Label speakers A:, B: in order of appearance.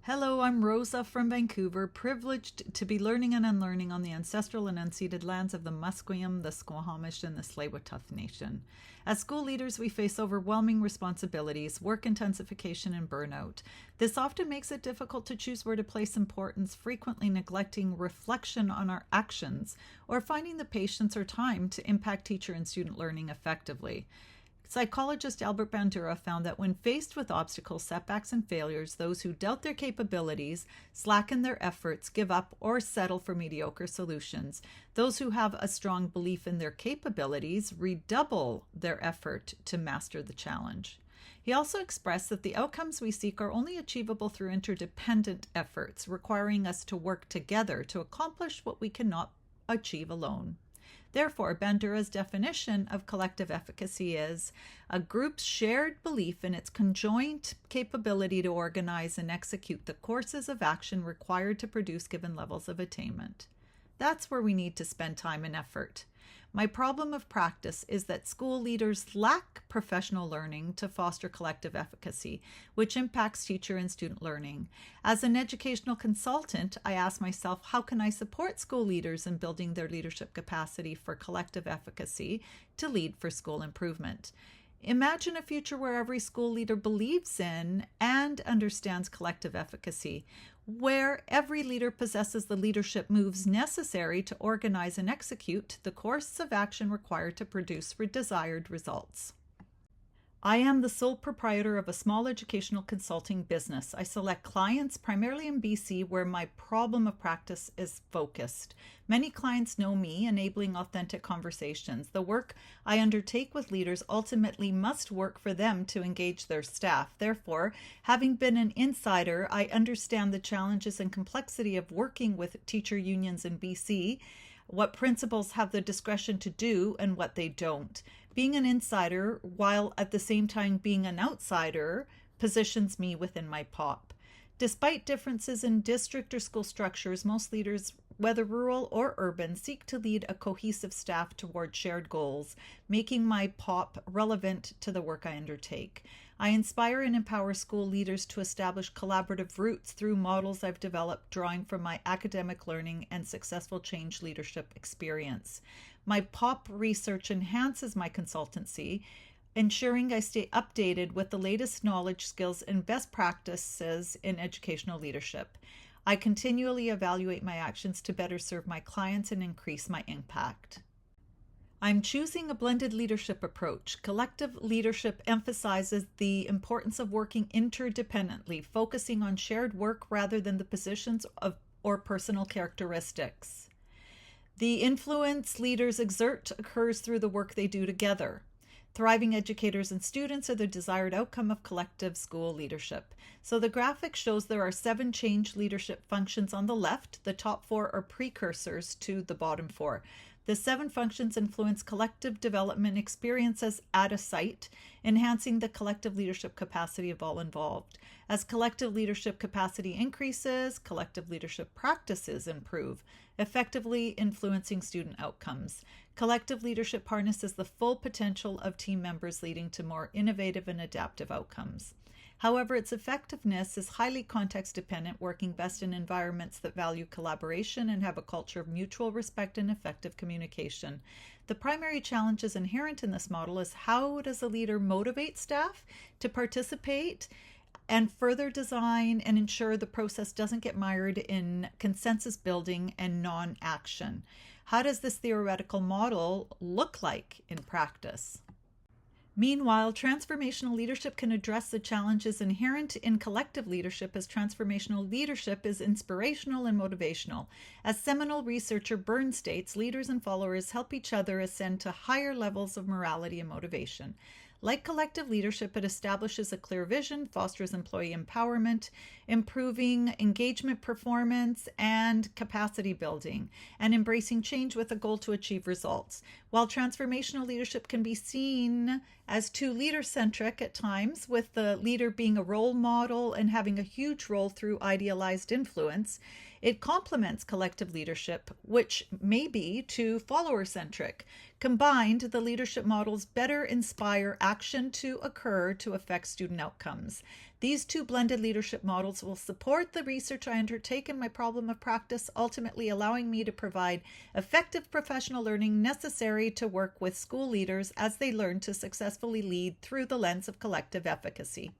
A: Hello, I'm Rosa from Vancouver, privileged to be learning and unlearning on the ancestral and unceded lands of the Musqueam, the Squamish, and the Tsleil-Waututh Nation. As school leaders, we face overwhelming responsibilities, work intensification, and burnout. This often makes it difficult to choose where to place importance, frequently neglecting reflection on our actions or finding the patience or time to impact teacher and student learning effectively. Psychologist Albert Bandura found that when faced with obstacles, setbacks, and failures, those who doubt their capabilities, slacken their efforts, give up, or settle for mediocre solutions. Those who have a strong belief in their capabilities redouble their effort to master the challenge. He also expressed that the outcomes we seek are only achievable through interdependent efforts, requiring us to work together to accomplish what we cannot achieve alone. Therefore, Bandura's definition of collective efficacy is a group's shared belief in its conjoint capability to organize and execute the courses of action required to produce given levels of attainment. That's where we need to spend time and effort. My problem of practice is that school leaders lack professional learning to foster collective efficacy, which impacts teacher and student learning. As an educational consultant, I ask myself, how can I support school leaders in building their leadership capacity for collective efficacy to lead for school improvement? Imagine a future where every school leader believes in and understands collective efficacy, where every leader possesses the leadership moves necessary to organize and execute the course of action required to produce desired results. I am the sole proprietor of a small educational consulting business. I select clients primarily in BC where my problem of practice is focused. Many clients know me, enabling authentic conversations. The work I undertake with leaders ultimately must work for them to engage their staff. Therefore, having been an insider, I understand the challenges and complexity of working with teacher unions in BC, what principals have the discretion to do and what they don't. Being an insider, while at the same time being an outsider, positions me within my POP. Despite differences in district or school structures, most leaders, whether rural or urban, seek to lead a cohesive staff toward shared goals, making my POP relevant to the work I undertake. I inspire and empower school leaders to establish collaborative roots through models I've developed, drawing from my academic learning and successful change leadership experience. My POP research enhances my consultancy, ensuring I stay updated with the latest knowledge, skills, and best practices in educational leadership. I continually evaluate my actions to better serve my clients and increase my impact. I'm choosing a blended leadership approach. Collective leadership emphasizes the importance of working interdependently, focusing on shared work rather than the positions of or personal characteristics. The influence leaders exert occurs through the work they do together. Thriving educators and students are the desired outcome of collective school leadership. So the graphic shows there are 7 change leadership functions on the left. The top 4 are precursors to the bottom 4. The 7 functions influence collective development experiences at a site, enhancing the collective leadership capacity of all involved. As collective leadership capacity increases, collective leadership practices improve, effectively influencing student outcomes. Collective leadership harnesses the full potential of team members, leading to more innovative and adaptive outcomes. However, its effectiveness is highly context dependent, working best in environments that value collaboration and have a culture of mutual respect and effective communication. The primary challenges inherent in this model is how does a leader motivate staff to participate and further design and ensure the process doesn't get mired in consensus building and non-action. How does this theoretical model look like in practice? Meanwhile, transformational leadership can address the challenges inherent in collective leadership, as transformational leadership is inspirational and motivational. As seminal researcher Byrne states, leaders and followers help each other ascend to higher levels of morality and motivation. Like collective leadership, it establishes a clear vision, fosters employee empowerment, improving engagement performance and capacity building, and embracing change with a goal to achieve results. While transformational leadership can be seen as too leader-centric at times, with the leader being a role model and having a huge role through idealized influence, It complements collective leadership, which may be too follower-centric. Combined, the leadership models better inspire action to occur to affect student outcomes. These two blended leadership models will support the research I undertake in my problem of practice, ultimately allowing me to provide effective professional learning necessary to work with school leaders as they learn to successfully lead through the lens of collective efficacy.